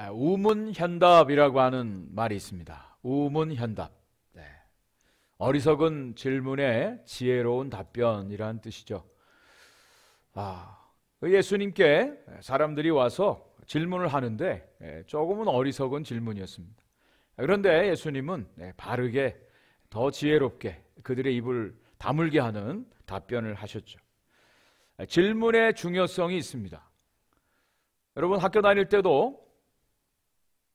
우문현답이라고 하는 말이 있습니다. 우문현답. 네. 어리석은 질문에 지혜로운 답변이라는 뜻이죠. 예수님께 사람들이 와서 질문을 하는데 조금은 어리석은 질문이었습니다. 그런데 예수님은 바르게 더 지혜롭게 그들의 입을 다물게 하는 답변을 하셨죠. 질문의 중요성이 있습니다. 여러분, 학교 다닐 때도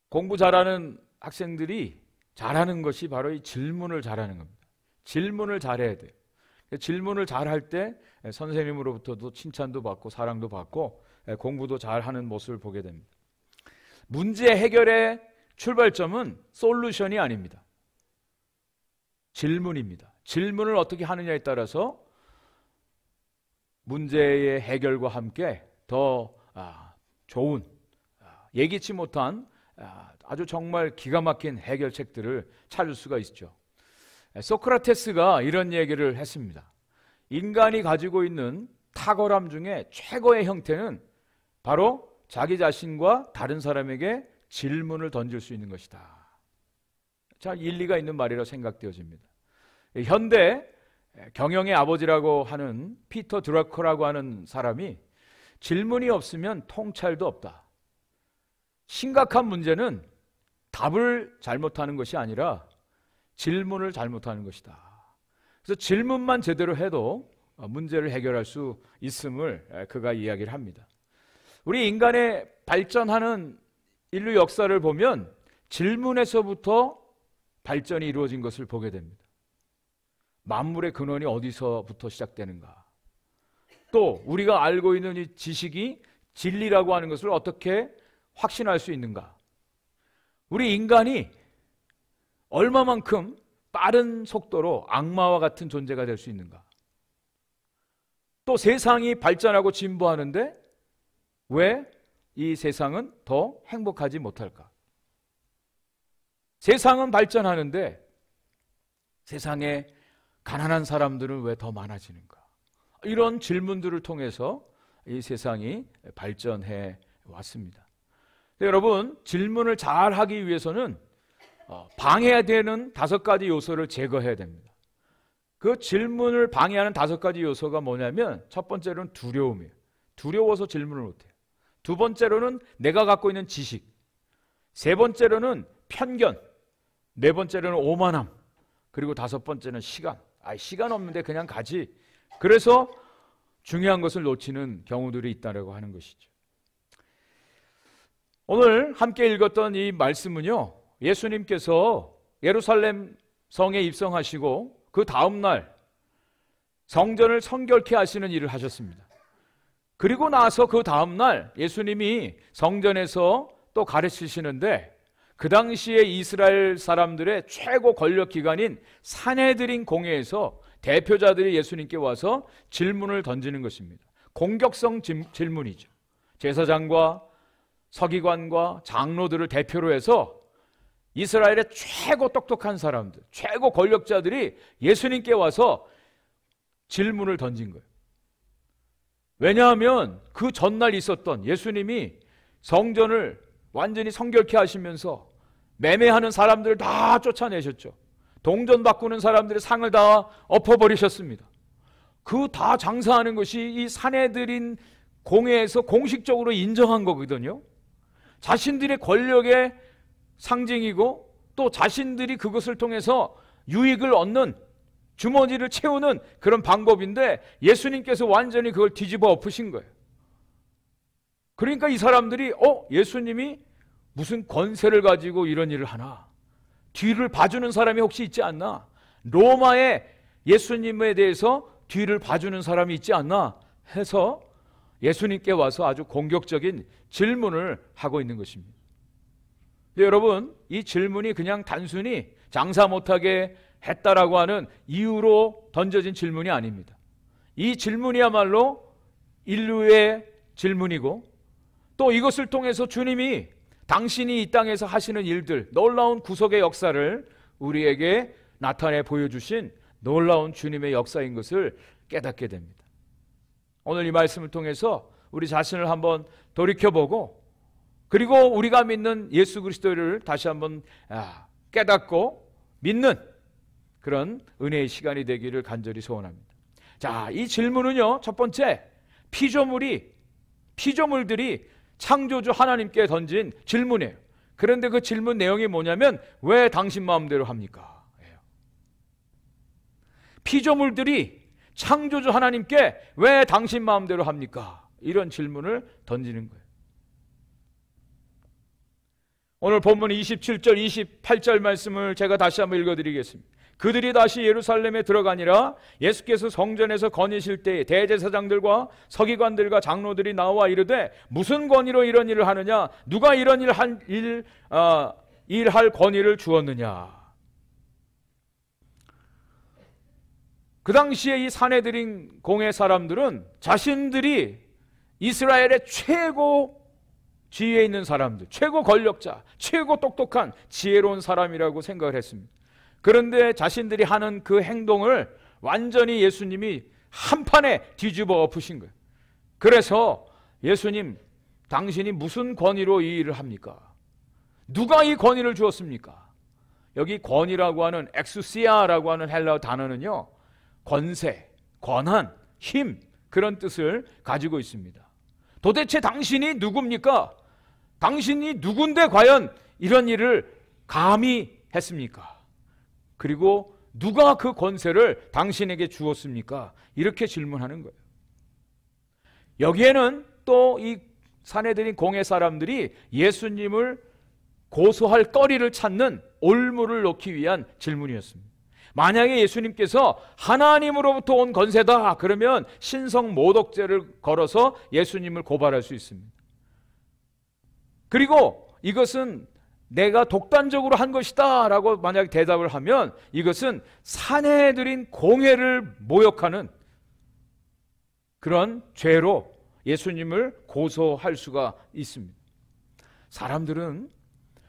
공부 잘하는 학생들이 잘하는 것이 바로 이 질문을 잘하는 겁니다. 질문을 잘해야 돼요. 질문을 잘할 때 선생님으로부터도 칭찬도 받고 사랑도 받고 공부도 잘하는 모습을 보게 됩니다. 문제 해결의 출발점은 솔루션이 아닙니다. 질문입니다. 질문을 어떻게 하느냐에 따라서 문제의 해결과 함께 더 좋은, 예기치 못한 아주 정말 기가 막힌 해결책들을 찾을 수가 있죠. 소크라테스가 이런 얘기를 했습니다. 인간이 가지고 있는 탁월함 중에 최고의 형태는 바로 자기 자신과 다른 사람에게 질문을 던질 수 있는 것이다. 참 일리가 있는 말이라고 생각되어집니다. 현대 경영의 아버지라고 하는 피터 드러커라고 하는 사람이 질문이 없으면 통찰도 없다. 심각한 문제는 답을 잘못하는 것이 아니라 질문을 잘못하는 것이다. 그래서 질문만 제대로 해도 문제를 해결할 수 있음을 그가 이야기를 합니다. 우리 인간의 발전하는 인류 역사를 보면 질문에서부터 발전이 이루어진 것을 보게 됩니다. 만물의 근원이 어디서부터 시작되는가? 또 우리가 알고 있는 이 지식이 진리라고 하는 것을 어떻게 확신할 수 있는가? 우리 인간이 얼마만큼 빠른 속도로 악마와 같은 존재가 될 수 있는가? 또 세상이 발전하고 진보하는데 왜 이 세상은 더 행복하지 못할까? 세상은 발전하는데 세상에 가난한 사람들은 왜 더 많아지는가? 이런 질문들을 통해서 이 세상이 발전해 왔습니다. 여러분, 질문을 잘 하기 위해서는 방해되는 5가지 요소를 제거해야 됩니다. 그 질문을 방해하는 5가지 요소가 뭐냐면, 첫 번째로는 두려움이에요. 두려워서 질문을 못해요. 두 번째로는 내가 갖고 있는 지식, 세 번째로는 편견, 네 번째로는 오만함, 그리고 5번째는 시간. 시간 없는데 그냥 가지. 그래서 중요한 것을 놓치는 경우들이 있다고 하는 것이죠. 오늘 함께 읽었던 이 말씀은요, 예수님께서 예루살렘 성에 입성하시고 그 다음날 성전을 성결케 하시는 일을 하셨습니다. 그리고 나서 그 다음날 예수님이 성전에서 또 가르치시는데, 그 당시에 이스라엘 사람들의 최고 권력기관인 산헤드린 공회에서 대표자들이 예수님께 와서 질문을 던지는 것입니다. 공격성 질문이죠. 제사장과 서기관과 장로들을 대표로 해서 이스라엘의 최고 똑똑한 사람들, 최고 권력자들이 예수님께 와서 질문을 던진 거예요. 왜냐하면 그 전날 있었던, 예수님이 성전을 완전히 성결케 하시면서 매매하는 사람들을 다 쫓아내셨죠. 동전 바꾸는 사람들의 상을 다 엎어버리셨습니다. 그 다 장사하는 것이 이 산헤드린 공회에서 공식적으로 인정한 거거든요. 자신들의 권력의 상징이고, 또 자신들이 그것을 통해서 유익을 얻는, 주머니를 채우는 그런 방법인데, 예수님께서 완전히 그걸 뒤집어 엎으신 거예요. 그러니까 이 사람들이 예수님이 무슨 권세를 가지고 이런 일을 하나? 뒤를 봐주는 사람이 혹시 있지 않나? 로마에 예수님에 대해서 뒤를 봐주는 사람이 있지 않나? 해서 예수님께 와서 아주 공격적인 질문을 하고 있는 것입니다. 근데 여러분, 이 질문이 그냥 단순히 장사 못하게 했다라고 하는 이유로 던져진 질문이 아닙니다. 이 질문이야말로 인류의 질문이고, 또 이것을 통해서 주님이 당신이 이 땅에서 하시는 일들, 놀라운 구속의 역사를 우리에게 나타내 보여주신 놀라운 주님의 역사인 것을 깨닫게 됩니다. 오늘 이 말씀을 통해서 우리 자신을 한번 돌이켜보고, 그리고 우리가 믿는 예수 그리스도를 다시 한번 깨닫고 믿는 그런 은혜의 시간이 되기를 간절히 소원합니다. 자, 이 질문은요, 첫 번째, 피조물들이 창조주 하나님께 던진 질문이에요. 그런데 그 질문 내용이 뭐냐면, 왜 당신 마음대로 합니까? 피조물들이 창조주 하나님께 왜 당신 마음대로 합니까? 이런 질문을 던지는 거예요. 오늘 본문 27절, 28절 말씀을 제가 다시 한번 읽어드리겠습니다. 그들이 다시 예루살렘에 들어가니라. 예수께서 성전에서 거니실 때에 대제사장들과 서기관들과 장로들이 나와 이르되 무슨 권위로 이런 일을 하느냐? 누가 이런 일할 권위를 주었느냐? 그 당시에 이 산헤드린 공회 사람들은 자신들이 이스라엘의 최고 지위에 있는 사람들, 최고 권력자, 최고 똑똑한 지혜로운 사람이라고 생각을 했습니다. 그런데 자신들이 하는 그 행동을 완전히 예수님이 한판에 뒤집어 엎으신 거예요. 그래서 예수님, 당신이 무슨 권위로 이 일을 합니까? 누가 이 권위를 주었습니까? 여기 권위라고 하는 엑수시아라고 하는 헬라어 단어는요, 권세, 권한, 힘, 그런 뜻을 가지고 있습니다. 도대체 당신이 누굽니까? 당신이 누군데 과연 이런 일을 감히 했습니까? 그리고 누가 그 권세를 당신에게 주었습니까? 이렇게 질문하는 거예요. 여기에는 또 이 산헤드린 공회 사람들이 예수님을 고소할 거리를 찾는 올무를 놓기 위한 질문이었습니다. 만약에 예수님께서 하나님으로부터 온 권세다 그러면 신성 모독죄를 걸어서 예수님을 고발할 수 있습니다. 그리고 이것은 내가 독단적으로 한 것이다 라고 만약 대답을 하면 이것은 산헤드린 공회를 모욕하는 그런 죄로 예수님을 고소할 수가 있습니다. 사람들은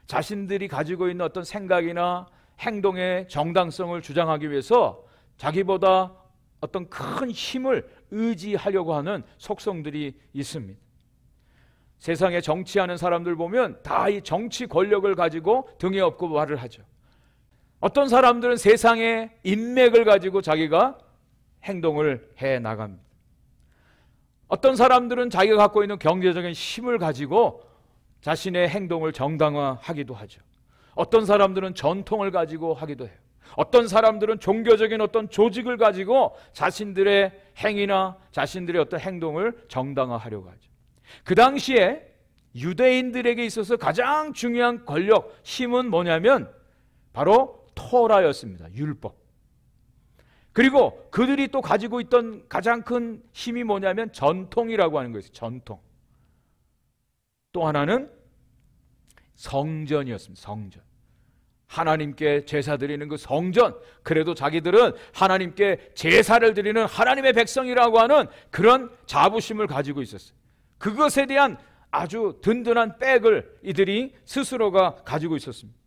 자신들이 가지고 있는 어떤 생각이나 행동의 정당성을 주장하기 위해서 자기보다 어떤 큰 힘을 의지하려고 하는 속성들이 있습니다. 세상에 정치하는 사람들 보면 다 이 정치 권력을 가지고 등에 업고 말을 하죠. 어떤 사람들은 세상의 인맥을 가지고 자기가 행동을 해 나갑니다. 어떤 사람들은 자기가 갖고 있는 경제적인 힘을 가지고 자신의 행동을 정당화하기도 하죠. 어떤 사람들은 전통을 가지고 하기도 해요. 어떤 사람들은 종교적인 어떤 조직을 가지고 자신들의 행위나 자신들의 어떤 행동을 정당화하려고 하죠. 그 당시에 유대인들에게 있어서 가장 중요한 권력, 힘은 뭐냐면 바로 토라였습니다. 율법. 그리고 그들이 또 가지고 있던 가장 큰 힘이 뭐냐면 전통이라고 하는 것이죠. 전통. 또 하나는 성전이었습니다. 성전. 하나님께 제사 드리는 그 성전. 그래도 자기들은 하나님께 제사를 드리는 하나님의 백성이라고 하는 그런 자부심을 가지고 있었어요. 그것에 대한 아주 든든한 백을 이들이 스스로가 가지고 있었습니다.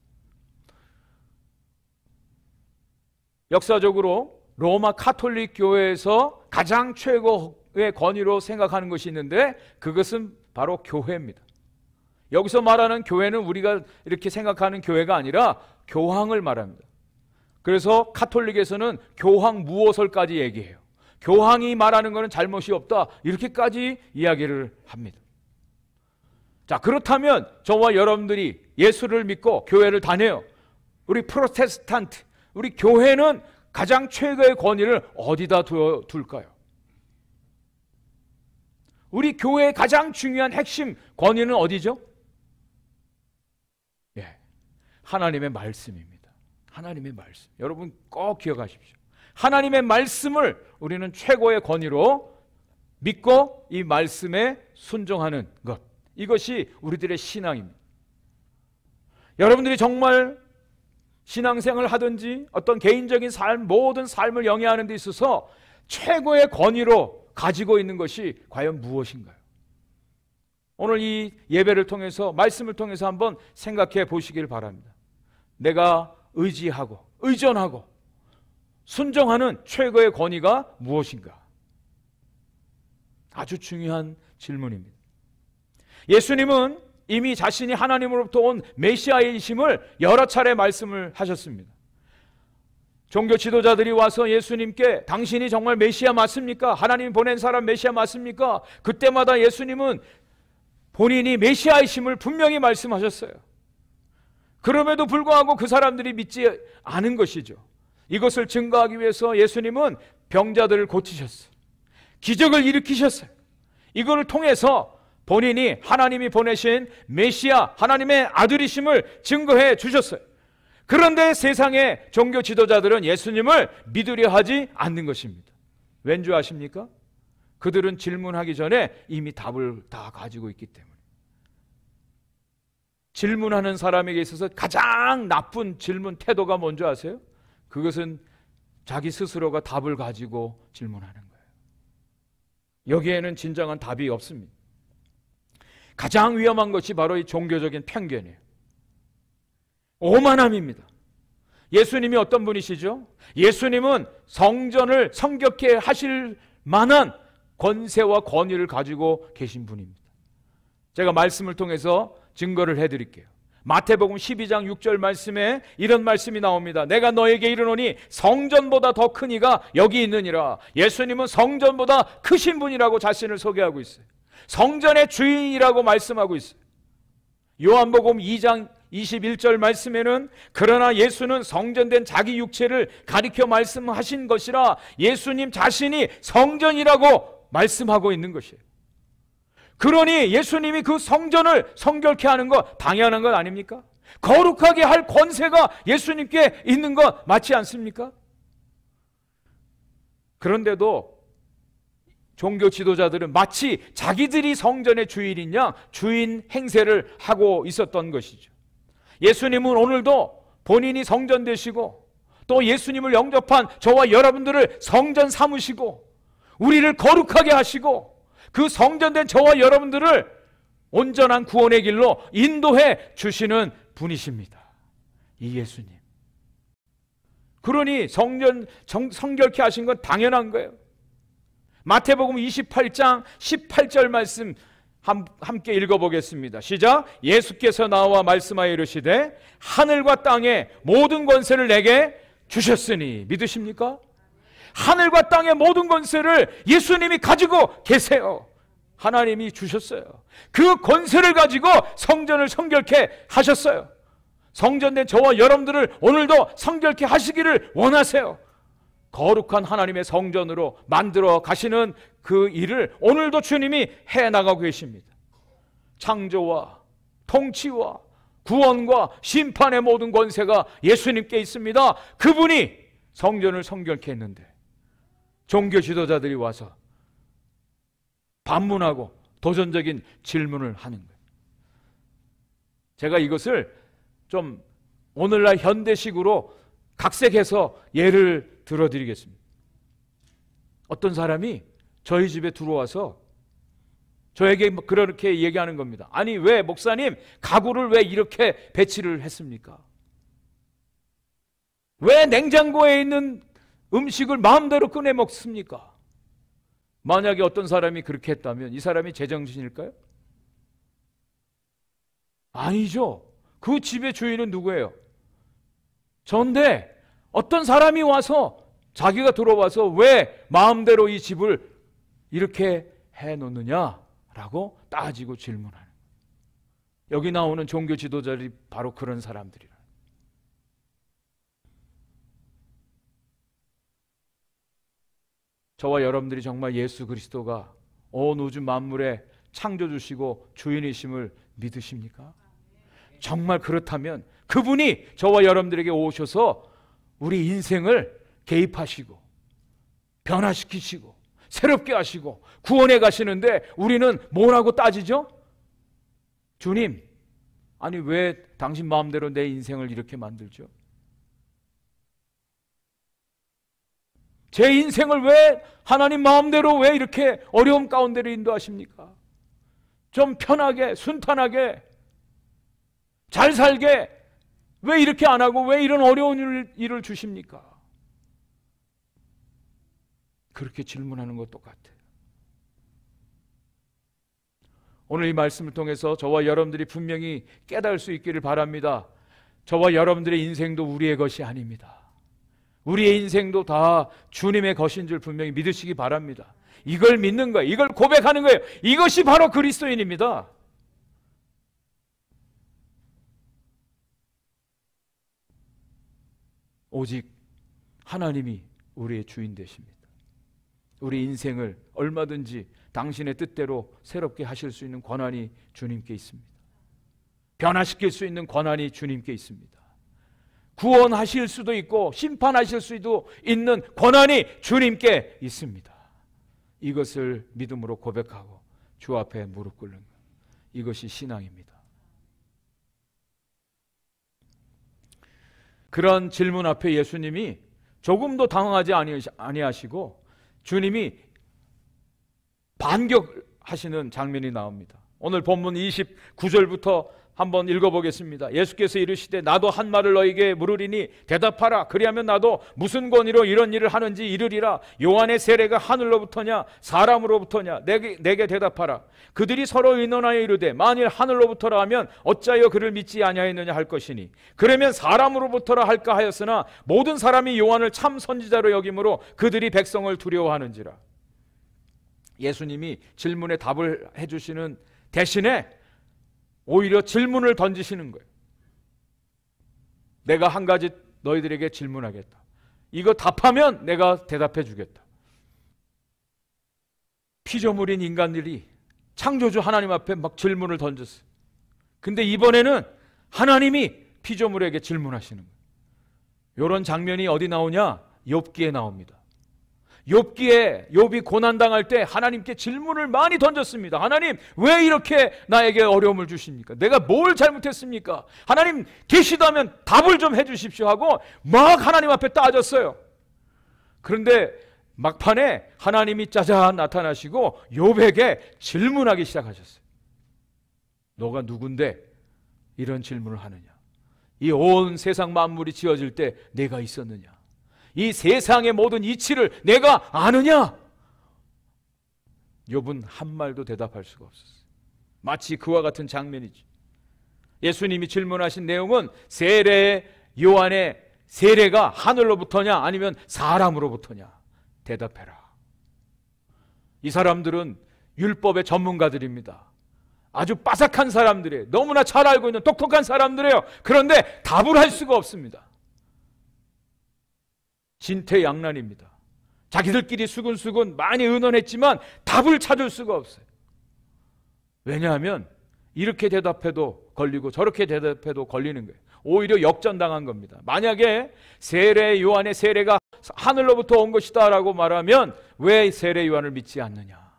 역사적으로 로마 카톨릭 교회에서 가장 최고의 권위로 생각하는 것이 있는데 그것은 바로 교회입니다. 여기서 말하는 교회는 우리가 이렇게 생각하는 교회가 아니라 교황을 말합니다. 그래서 카톨릭에서는 교황 무호설까지 얘기해요. 교황이 말하는 것은 잘못이 없다 이렇게까지 이야기를 합니다. 자, 그렇다면 저와 여러분들이 예수를 믿고 교회를 다녀요. 우리 프로테스탄트, 우리 교회는 가장 최고의 권위를 어디다 둘까요? 우리 교회의 가장 중요한 핵심 권위는 어디죠? 하나님의 말씀입니다. 하나님의 말씀. 여러분 꼭 기억하십시오. 하나님의 말씀을 우리는 최고의 권위로 믿고 이 말씀에 순종하는 것. 이것이 우리들의 신앙입니다. 여러분들이 정말 신앙생활을 하든지 어떤 개인적인 삶, 모든 삶을 영위하는 데 있어서 최고의 권위로 가지고 있는 것이 과연 무엇인가요? 오늘 이 예배를 통해서 말씀을 통해서 한번 생각해 보시길 바랍니다. 내가 의지하고 의존하고 순종하는 최고의 권위가 무엇인가? 아주 중요한 질문입니다. 예수님은 이미 자신이 하나님으로부터 온 메시아이심을 여러 차례 말씀을 하셨습니다. 종교 지도자들이 와서 예수님께 당신이 정말 메시아 맞습니까? 하나님 보낸 사람 메시아 맞습니까? 그때마다 예수님은 본인이 메시아이심을 분명히 말씀하셨어요. 그럼에도 불구하고 그 사람들이 믿지 않은 것이죠. 이것을 증거하기 위해서 예수님은 병자들을 고치셨어요. 기적을 일으키셨어요. 이거를 통해서 본인이 하나님이 보내신 메시아, 하나님의 아들이심을 증거해 주셨어요. 그런데 세상의 종교 지도자들은 예수님을 믿으려 하지 않는 것입니다. 왠 줄 아십니까? 그들은 질문하기 전에 이미 답을 다 가지고 있기 때문에. 질문하는 사람에게 있어서 가장 나쁜 질문 태도가 뭔지 아세요? 그것은 자기 스스로가 답을 가지고 질문하는 거예요. 여기에는 진정한 답이 없습니다. 가장 위험한 것이 바로 이 종교적인 편견이에요. 오만함입니다. 예수님이 어떤 분이시죠? 예수님은 성전을 성벽케 하실 만한 권세와 권위를 가지고 계신 분입니다. 제가 말씀을 통해서 증거를 해드릴게요. 마태복음 12장 6절 말씀에 이런 말씀이 나옵니다. 내가 너에게 이르노니 성전보다 더 큰 이가 여기 있느니라. 예수님은 성전보다 크신 분이라고 자신을 소개하고 있어요. 성전의 주인이라고 말씀하고 있어요. 요한복음 2장 21절 말씀에는 그러나 예수는 성전된 자기 육체를 가리켜 말씀하신 것이라 예수님 자신이 성전이라고 말씀하고 있는 것이에요. 그러니 예수님이 그 성전을 성결케 하는 것 당연한 것 아닙니까? 거룩하게 할 권세가 예수님께 있는 것 맞지 않습니까? 그런데도 종교 지도자들은 마치 자기들이 성전의 주인인 양 주인 행세를 하고 있었던 것이죠. 예수님은 오늘도 본인이 성전 되시고 또 예수님을 영접한 저와 여러분들을 성전 삼으시고 우리를 거룩하게 하시고 그 성전된 저와 여러분들을 온전한 구원의 길로 인도해 주시는 분이십니다. 이 예수님. 그러니 성결케 하신 건 당연한 거예요. 마태복음 28장 18절 말씀 함께 읽어보겠습니다. 시작. 예수께서 나와 말씀하여 이르시되 하늘과 땅의 모든 권세를 내게 주셨으니. 믿으십니까? 하늘과 땅의 모든 권세를 예수님이 가지고 계세요. 하나님이 주셨어요. 그 권세를 가지고 성전을 성결케 하셨어요. 성전된 저와 여러분들을 오늘도 성결케 하시기를 원하세요. 거룩한 하나님의 성전으로 만들어 가시는 그 일을 오늘도 주님이 해나가고 계십니다. 창조와 통치와 구원과 심판의 모든 권세가 예수님께 있습니다. 그분이 성전을 성결케 했는데 종교 지도자들이 와서 반문하고 도전적인 질문을 하는 거예요. 제가 이것을 좀 오늘날 현대식으로 각색해서 예를 들어드리겠습니다. 어떤 사람이 저희 집에 들어와서 저에게 그렇게 얘기하는 겁니다. 아니 왜 목사님 가구를 왜 이렇게 배치를 했습니까? 왜 냉장고에 있는 음식을 마음대로 꺼내 먹습니까? 만약에 어떤 사람이 그렇게 했다면 이 사람이 제정신일까요? 아니죠. 그 집의 주인은 누구예요? 전데 어떤 사람이 와서 자기가 들어와서 왜 마음대로 이 집을 이렇게 해놓느냐라고 따지고 질문하는 거예요. 여기 나오는 종교 지도자들이 바로 그런 사람들이라. 저와 여러분들이 정말 예수 그리스도가 온 우주 만물의 창조주시고 주인이심을 믿으십니까? 정말 그렇다면 그분이 저와 여러분들에게 오셔서 우리 인생을 개입하시고 변화시키시고 새롭게 하시고 구원해 가시는데 우리는 뭐라고 따지죠? 주님, 아니 왜 당신 마음대로 내 인생을 이렇게 만들죠? 제 인생을 왜 하나님 마음대로 왜 이렇게 어려움 가운데로 인도하십니까? 좀 편하게 순탄하게 잘 살게 왜 이렇게 안 하고 왜 이런 어려운 일을 주십니까? 그렇게 질문하는 것 똑같아요. 오늘 이 말씀을 통해서 저와 여러분들이 분명히 깨달을 수 있기를 바랍니다. 저와 여러분들의 인생도 우리의 것이 아닙니다. 우리의 인생도 다 주님의 것인 줄 분명히 믿으시기 바랍니다. 이걸 믿는 거예요. 이걸 고백하는 거예요. 이것이 바로 그리스도인입니다. 오직 하나님이 우리의 주인 되십니다. 우리 인생을 얼마든지 당신의 뜻대로 새롭게 하실 수 있는 권한이 주님께 있습니다. 변화시킬 수 있는 권한이 주님께 있습니다. 구원하실 수도 있고 심판하실 수도 있는 권한이 주님께 있습니다. 이것을 믿음으로 고백하고 주 앞에 무릎 꿇는 것, 이것이 신앙입니다. 그런 질문 앞에 예수님이 조금도 당황하지 아니하시고 주님이 반격하시는 장면이 나옵니다. 오늘 본문 29절부터 한번 읽어보겠습니다. 예수께서 이르시되 나도 한 말을 너에게 물으리니 대답하라. 그리하면 나도 무슨 권위로 이런 일을 하는지 이르리라. 요한의 세례가 하늘로부터냐 사람으로부터냐 내게 대답하라. 그들이 서로 의논하여 이르되 만일 하늘로부터라 하면 어찌하여 그를 믿지 아니하였느냐 할 것이니 그러면 사람으로부터라 할까 하였으나 모든 사람이 요한을 참 선지자로 여김으로 그들이 백성을 두려워하는지라. 예수님이 질문에 답을 해주시는 대신에 오히려 질문을 던지시는 거예요. 내가 한 가지 너희들에게 질문하겠다. 이거 답하면 내가 대답해 주겠다. 피조물인 인간들이 창조주 하나님 앞에 막 질문을 던졌어요. 근데 이번에는 하나님이 피조물에게 질문하시는 거예요. 이런 장면이 어디 나오냐? 욥기에 나옵니다. 욥이 고난당할 때 하나님께 질문을 많이 던졌습니다. 하나님, 왜 이렇게 나에게 어려움을 주십니까? 내가 뭘 잘못했습니까? 하나님 계시다면 답을 좀 해주십시오 하고 막 하나님 앞에 따졌어요. 그런데 막판에 하나님이 짜잔 나타나시고 욥에게 질문하기 시작하셨어요. 너가 누군데 이런 질문을 하느냐? 이 온 세상 만물이 지어질 때 내가 있었느냐? 이 세상의 모든 이치를 내가 아느냐? 욥은 한 말도 대답할 수가 없었어요. 마치 그와 같은 장면이지. 예수님이 질문하신 내용은 요한의 세례가 하늘로부터냐 아니면 사람으로부터냐? 대답해라. 이 사람들은 율법의 전문가들입니다. 아주 빠삭한 사람들이에요. 너무나 잘 알고 있는 똑똑한 사람들이에요. 그런데 답을 할 수가 없습니다. 진퇴양난입니다. 자기들끼리 수근수근 많이 의논했지만 답을 찾을 수가 없어요. 왜냐하면 이렇게 대답해도 걸리고 저렇게 대답해도 걸리는 거예요. 오히려 역전당한 겁니다. 만약에 요한의 세례가 하늘로부터 온 것이다 라고 말하면 왜 세례 요한을 믿지 않느냐,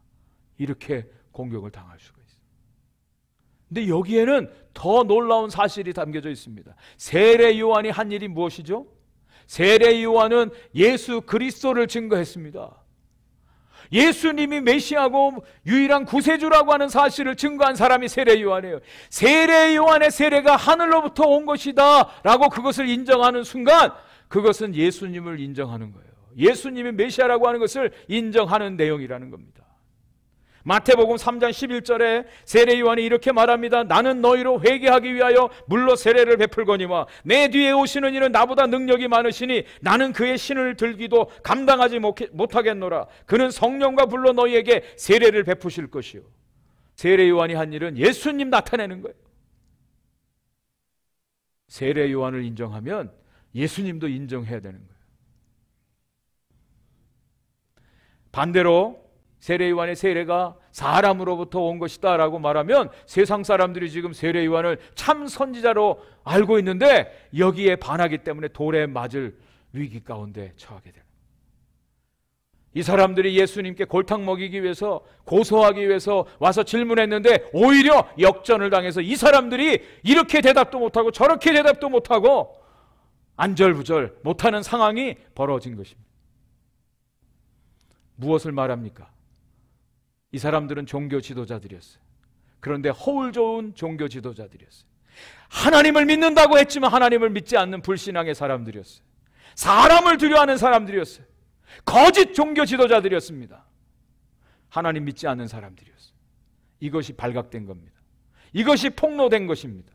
이렇게 공격을 당할 수가 있어요. 근데 여기에는 더 놀라운 사실이 담겨져 있습니다. 세례 요한이 한 일이 무엇이죠? 세례 요한은 예수 그리스도를 증거했습니다. 예수님이 메시아고 유일한 구세주라고 하는 사실을 증거한 사람이 세례 요한이에요. 세례 요한의 세례가 하늘로부터 온 것이다 라고 그것을 인정하는 순간 그것은 예수님을 인정하는 거예요. 예수님이 메시아라고 하는 것을 인정하는 내용이라는 겁니다. 마태복음 3장 11절에 세례 요한이 이렇게 말합니다. 나는 너희로 회개하기 위하여 물로 세례를 베풀거니와 내 뒤에 오시는 이는 나보다 능력이 많으시니 나는 그의 신을 들기도 감당하지 못하겠노라. 그는 성령과 불로 너희에게 세례를 베푸실 것이요. 세례 요한이 한 일은 예수님 나타내는 거예요. 세례 요한을 인정하면 예수님도 인정해야 되는 거예요. 반대로 세례 요한의 세례가 사람으로부터 온 것이다 라고 말하면 세상 사람들이 지금 세례 요한을 참 선지자로 알고 있는데 여기에 반하기 때문에 돌에 맞을 위기 가운데 처하게 되는, 이 사람들이 예수님께 골탕 먹이기 위해서, 고소하기 위해서 와서 질문했는데 오히려 역전을 당해서 이 사람들이 이렇게 대답도 못하고 저렇게 대답도 못하고 안절부절 못하는 상황이 벌어진 것입니다. 무엇을 말합니까? 이 사람들은 종교 지도자들이었어요. 그런데 허울 좋은 종교 지도자들이었어요. 하나님을 믿는다고 했지만 하나님을 믿지 않는 불신앙의 사람들이었어요. 사람을 두려워하는 사람들이었어요. 거짓 종교 지도자들이었습니다. 하나님 믿지 않는 사람들이었어요. 이것이 발각된 겁니다. 이것이 폭로된 것입니다.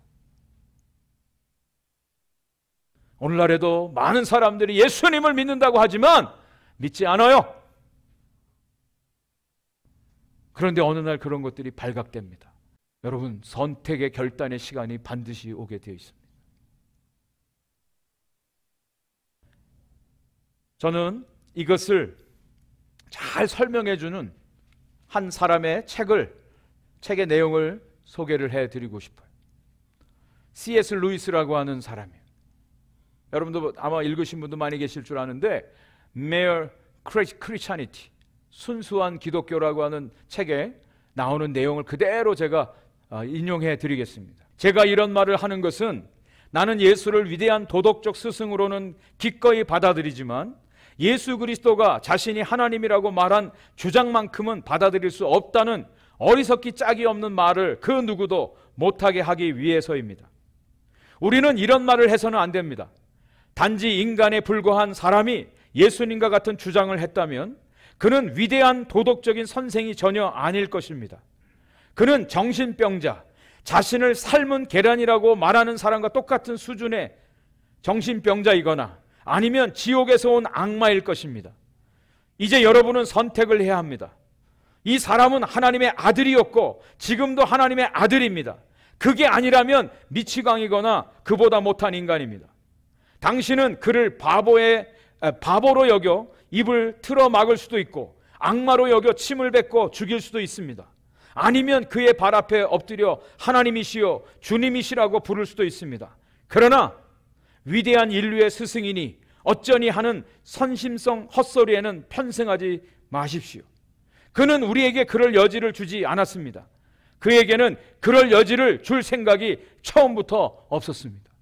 오늘날에도 많은 사람들이 예수님을 믿는다고 하지만 믿지 않아요. 그런데 어느 날 그런 것들이 발각됩니다. 여러분, 선택의 결단의 시간이 반드시 오게 되어 있습니다. 저는 이것을 잘 설명해 주는 한 사람의 책의 내용을 소개를 해드리고 싶어요. C.S. 루이스라고 하는 사람이에요. 여러분도 아마 읽으신 분도 많이 계실 줄 아는데 Mere Christianity, 순수한 기독교라고 하는 책에 나오는 내용을 그대로 제가 인용해 드리겠습니다. 제가 이런 말을 하는 것은 나는 예수를 위대한 도덕적 스승으로는 기꺼이 받아들이지만 예수 그리스도가 자신이 하나님이라고 말한 주장만큼은 받아들일 수 없다는 어리석기 짝이 없는 말을 그 누구도 못하게 하기 위해서입니다. 우리는 이런 말을 해서는 안 됩니다. 단지 인간에 불과한 사람이 예수님과 같은 주장을 했다면 그는 위대한 도덕적인 선생이 전혀 아닐 것입니다. 그는 정신병자, 자신을 삶은 계란이라고 말하는 사람과 똑같은 수준의 정신병자이거나 아니면 지옥에서 온 악마일 것입니다. 이제 여러분은 선택을 해야 합니다. 이 사람은 하나님의 아들이었고 지금도 하나님의 아들입니다. 그게 아니라면 미치광이거나 그보다 못한 인간입니다. 당신은 그를 바보로 여겨 입을 틀어 막을 수도 있고 악마로 여겨 침을 뱉고 죽일 수도 있습니다. 아니면 그의 발 앞에 엎드려 하나님이시여 주님이시라고 부를 수도 있습니다. 그러나 위대한 인류의 스승이니 어쩌니 하는 선심성 헛소리에는 편승하지 마십시오. 그는 우리에게 그럴 여지를 주지 않았습니다. 그에게는 그럴 여지를 줄 생각이 처음부터 없었습니다.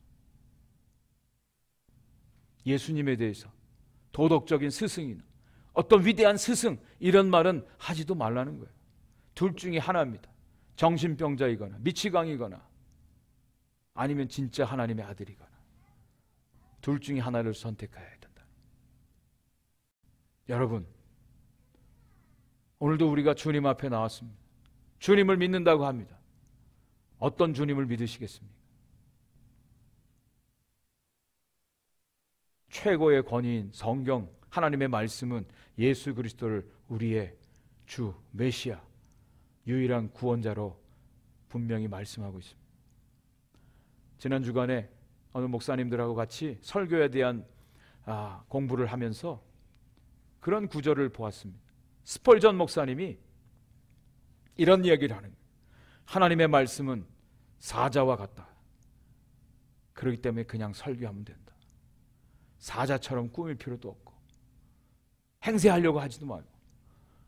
예수님에 대해서 도덕적인 스승이나 어떤 위대한 스승 이런 말은 하지도 말라는 거예요. 둘 중에 하나입니다. 정신병자이거나 미치광이거나 아니면 진짜 하나님의 아들이거나 둘 중에 하나를 선택해야 된다. 여러분, 오늘도 우리가 주님 앞에 나왔습니다. 주님을 믿는다고 합니다. 어떤 주님을 믿으시겠습니까? 최고의 권위인 성경, 하나님의 말씀은 예수 그리스도를 우리의 주, 메시아, 유일한 구원자로 분명히 말씀하고 있습니다. 지난 주간에 어느 목사님들하고 같이 설교에 대한 공부를 하면서 그런 구절을 보았습니다. 스펄전 목사님이 이런 이야기를 하는 거예요. 하나님의 말씀은 사자와 같다. 그렇기 때문에 그냥 설교하면 된다. 사자처럼 꾸밀 필요도 없고 행세하려고 하지도 말고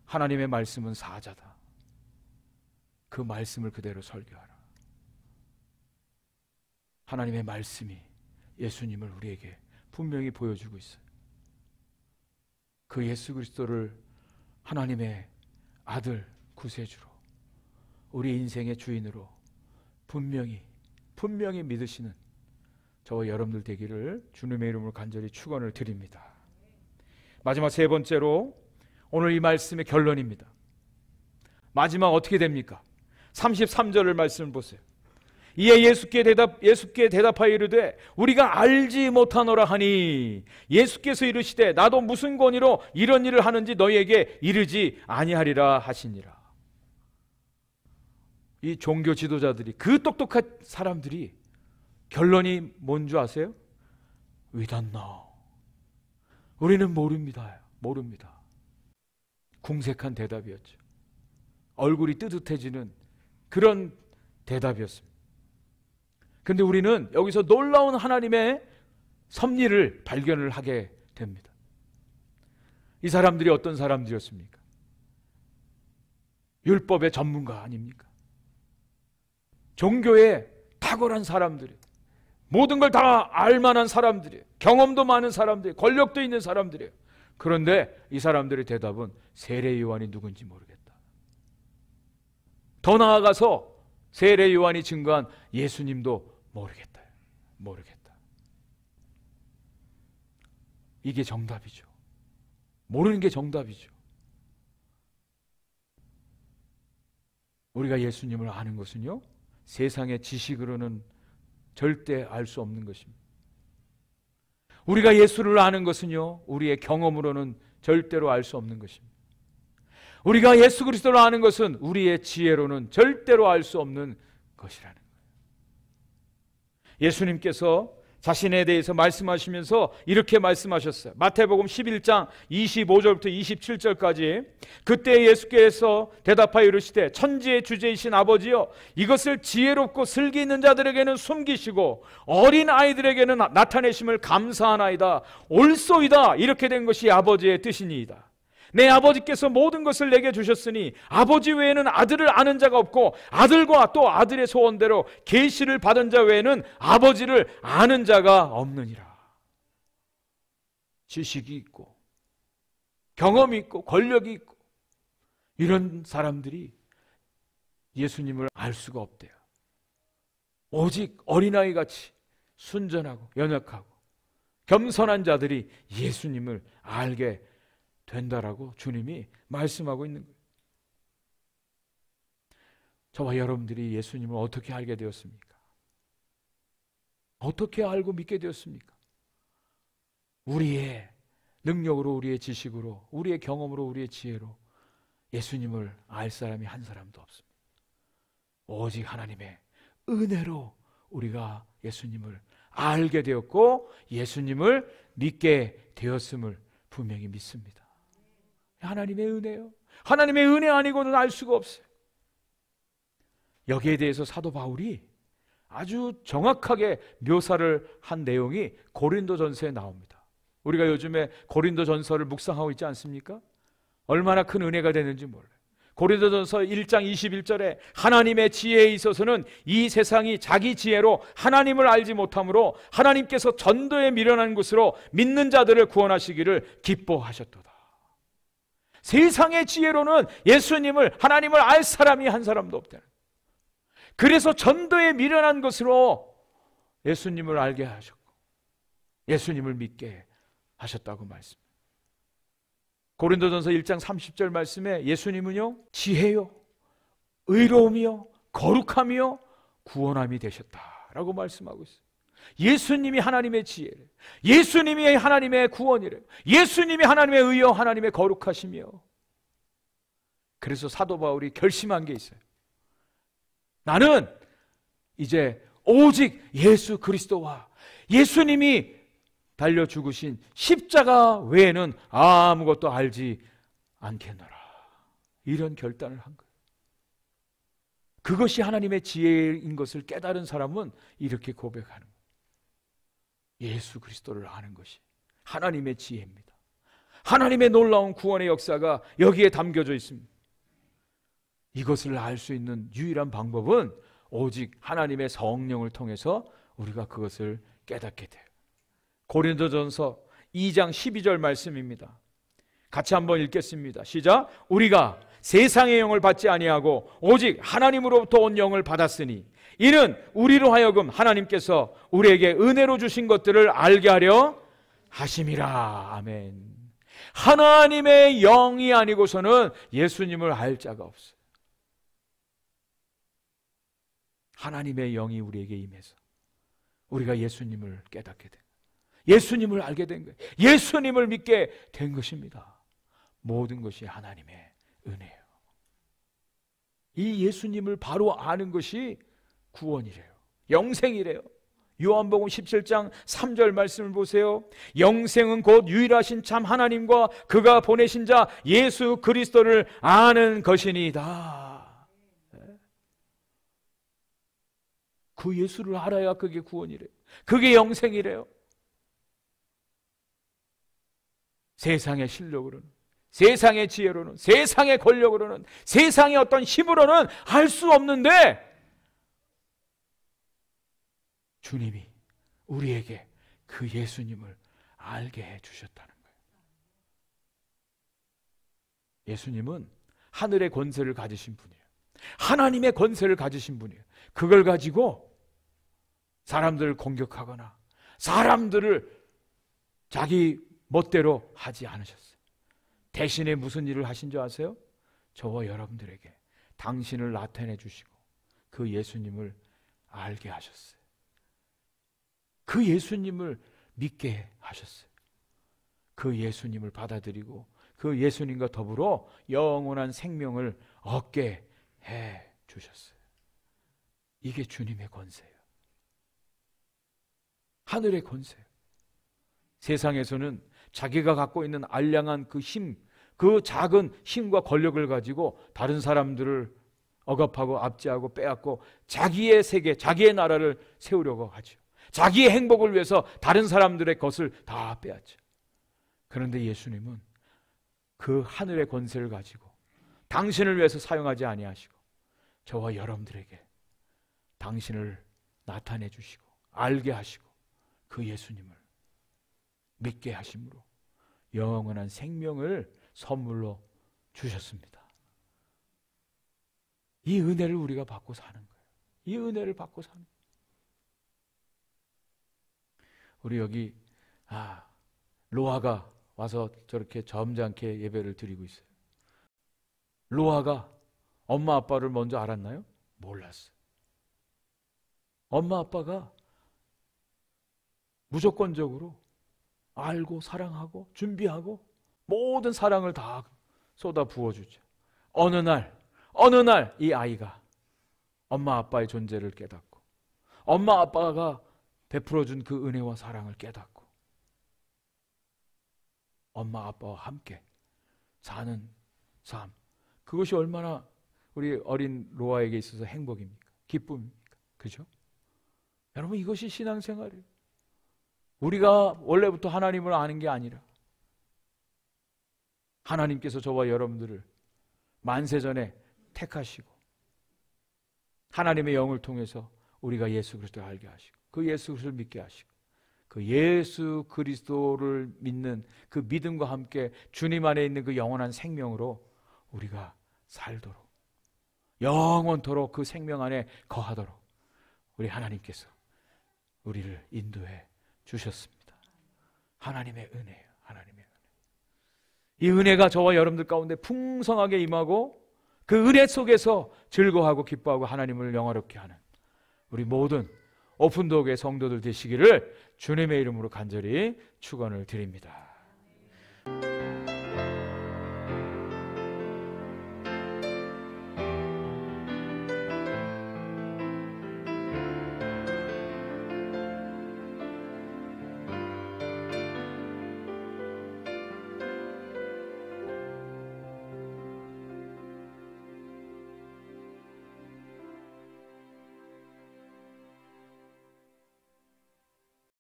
하나님의 말씀은 사자다. 그 말씀을 그대로 설교하라. 하나님의 말씀이 예수님을 우리에게 분명히 보여주고 있어요. 그 예수 그리스도를 하나님의 아들 구세주로 우리 인생의 주인으로 분명히 믿으시는 저와 여러분들 되기를 주님의 이름으로 간절히 축원을 드립니다. 마지막 세 번째로 오늘 이 말씀의 결론입니다. 마지막 어떻게 됩니까? 33절을 말씀을 보세요. 이에 예수께 대답하여 이르되 우리가 알지 못하노라 하니 예수께서 이르시되 나도 무슨 권위로 이런 일을 하는지 너희에게 이르지 아니하리라 하시니라. 이 종교 지도자들이, 그 똑똑한 사람들이 결론이 뭔 줄 아세요? We don't know. 우리는 모릅니다. 궁색한 대답이었죠. 얼굴이 뜨뜻해지는 그런 대답이었습니다. 근데 우리는 여기서 놀라운 하나님의 섭리를 발견을 하게 됩니다. 이 사람들이 어떤 사람들이었습니까? 율법의 전문가 아닙니까? 종교에 탁월한 사람들이, 모든 걸 다 알만한 사람들이, 경험도 많은 사람들이, 권력도 있는 사람들이에요. 그런데 이 사람들의 대답은 세례 요한이 누군지 모르겠다. 더 나아가서 세례 요한이 증거한 예수님도 모르겠다. 이게 정답이죠. 모르는 게 정답이죠. 우리가 예수님을 아는 것은요, 세상의 지식으로는 절대 알 수 없는 것입니다. 우리가 예수를 아는 것은요, 우리의 경험으로는 절대로 알 수 없는 것입니다. 우리가 예수 그리스도를 아는 것은 우리의 지혜로는 절대로 알 수 없는 것이라는 거예요. 예수님께서 자신에 대해서 말씀하시면서 이렇게 말씀하셨어요. 마태복음 11장 25절부터 27절까지. 그때 예수께서 대답하여 이르시되 천지의 주제이신 아버지여, 이것을 지혜롭고 슬기 있는 자들에게는 숨기시고 어린 아이들에게는 나타내심을 감사하나이다. 옳소이다. 이렇게 된 것이 아버지의 뜻이니이다. 내 아버지께서 모든 것을 내게 주셨으니 아버지 외에는 아들을 아는 자가 없고 아들과 또 아들의 소원대로 계시를 받은 자 외에는 아버지를 아는 자가 없느니라. 지식이 있고 경험이 있고 권력이 있고 이런 사람들이 예수님을 알 수가 없대요. 오직 어린아이같이 순전하고 연약하고 겸손한 자들이 예수님을 알게 된다라고 주님이 말씀하고 있는 거예요. 저와 여러분들이 예수님을 어떻게 알게 되었습니까? 어떻게 알고 믿게 되었습니까? 우리의 능력으로, 우리의 지식으로, 우리의 경험으로, 우리의 지혜로 예수님을 알 사람이 한 사람도 없습니다. 오직 하나님의 은혜로 우리가 예수님을 알게 되었고 예수님을 믿게 되었음을 분명히 믿습니다. 하나님의 은혜요. 하나님의 은혜 아니고는 알 수가 없어요. 여기에 대해서 사도 바울이 아주 정확하게 묘사를 한 내용이 고린도전서에 나옵니다. 우리가 요즘에 고린도전서를 묵상하고 있지 않습니까? 얼마나 큰 은혜가 되는지 몰라요. 고린도전서 1장 21절에 하나님의 지혜에 있어서는 이 세상이 자기 지혜로 하나님을 알지 못하므로 하나님께서 전도에 미련한 곳으로 믿는 자들을 구원하시기를 기뻐하셨도다. 세상의 지혜로는 예수님을, 하나님을 알 사람이 한 사람도 없다. 그래서 전도에 미련한 것으로 예수님을 알게 하셨고 예수님을 믿게 하셨다고 말씀합니다. 고린도전서 1장 30절 말씀에 예수님은요, 지혜요, 의로움이요, 거룩함이요, 구원함이 되셨다라고 말씀하고 있어요. 예수님이 하나님의 지혜래요. 예수님이 하나님의 구원이래요. 예수님이 하나님의 의여, 하나님의 거룩하시며. 그래서 사도 바울이 결심한 게 있어요. 나는 이제 오직 예수 그리스도와 예수님이 달려 죽으신 십자가 외에는 아무것도 알지 않겠노라. 이런 결단을 한 거예요. 그것이 하나님의 지혜인 것을 깨달은 사람은 이렇게 고백하는 거예요. 예수 그리스도를 아는 것이 하나님의 지혜입니다. 하나님의 놀라운 구원의 역사가 여기에 담겨져 있습니다. 이것을 알 수 있는 유일한 방법은 오직 하나님의 성령을 통해서 우리가 그것을 깨닫게 돼요. 고린도전서 2장 12절 말씀입니다. 같이 한번 읽겠습니다. 시작. 우리가 세상의 영을 받지 아니하고 오직 하나님으로부터 온 영을 받았으니 이는 우리로 하여금 하나님께서 우리에게 은혜로 주신 것들을 알게 하려 하심이라. 아멘. 하나님의 영이 아니고서는 예수님을 알 자가 없어요. 하나님의 영이 우리에게 임해서 우리가 예수님을 깨닫게 된, 예수님을 알게 된 거예요. 예수님을 믿게 된 것입니다. 모든 것이 하나님의 은혜예요. 이 예수님을 바로 아는 것이 구원이래요. 영생이래요. 요한복음 17장 3절 말씀을 보세요. 영생은 곧 유일하신 참 하나님과 그가 보내신 자 예수 그리스도를 아는 것이니이다. 그 예수를 알아야 그게 구원이래요. 그게 영생이래요. 세상의 실력으로는, 세상의 지혜로는, 세상의 권력으로는, 세상의 어떤 힘으로는 알 수 없는데 주님이 우리에게 그 예수님을 알게 해주셨다는 거예요. 예수님은 하늘의 권세를 가지신 분이에요. 하나님의 권세를 가지신 분이에요. 그걸 가지고 사람들을 공격하거나 사람들을 자기 멋대로 하지 않으셨어요. 대신에 무슨 일을 하신 줄 아세요? 저와 여러분들에게 당신을 나타내 주시고 그 예수님을 알게 하셨어요. 그 예수님을 믿게 하셨어요. 그 예수님을 받아들이고 그 예수님과 더불어 영원한 생명을 얻게 해 주셨어요. 이게 주님의 권세예요. 하늘의 권세예요. 세상에서는 자기가 갖고 있는 알량한 그 힘, 그 작은 힘과 권력을 가지고 다른 사람들을 억압하고 압제하고 빼앗고 자기의 세계, 자기의 나라를 세우려고 하죠. 자기의 행복을 위해서 다른 사람들의 것을 다 빼앗죠. 그런데 예수님은 그 하늘의 권세를 가지고 당신을 위해서 사용하지 아니하시고 저와 여러분들에게 당신을 나타내 주시고 알게 하시고 그 예수님을 믿게 하심으로 영원한 생명을 선물로 주셨습니다. 이 은혜를 우리가 받고 사는 거예요. 이 은혜를 받고 사는 거예요. 우리 여기 로아가 와서 저렇게 점잖게 예배를 드리고 있어요. 로아가 엄마 아빠를 먼저 알았나요? 몰랐어요. 엄마 아빠가 무조건적으로 알고 사랑하고 준비하고 모든 사랑을 다 쏟아 부어주죠. 어느 날 이 아이가 엄마 아빠의 존재를 깨닫고 엄마 아빠가 베풀어준 그 은혜와 사랑을 깨닫고 엄마 아빠와 함께 사는 삶, 그것이 얼마나 우리 어린 로아에게 있어서 행복입니까? 기쁨입니까? 그죠? 여러분, 이것이 신앙생활이에요. 우리가 원래부터 하나님을 아는 게 아니라 하나님께서 저와 여러분들을 만세전에 택하시고 하나님의 영을 통해서 우리가 예수 그리스도를 알게 하시고 그 예수 그리스도를 믿게 하시고 그 예수 그리스도를 믿는 그 믿음과 함께 주님 안에 있는 그 영원한 생명으로 우리가 살도록 영원토록 그 생명 안에 거하도록 우리 하나님께서 우리를 인도해 주셨습니다. 하나님의 은혜예요. 하나님의 은혜. 이 은혜가 저와 여러분들 가운데 풍성하게 임하고 그 은혜 속에서 즐거워하고 기뻐하고 하나님을 영화롭게 하는 우리 모든 오픈도어의 성도들 되시기를 주님의 이름으로 간절히 축원을 드립니다.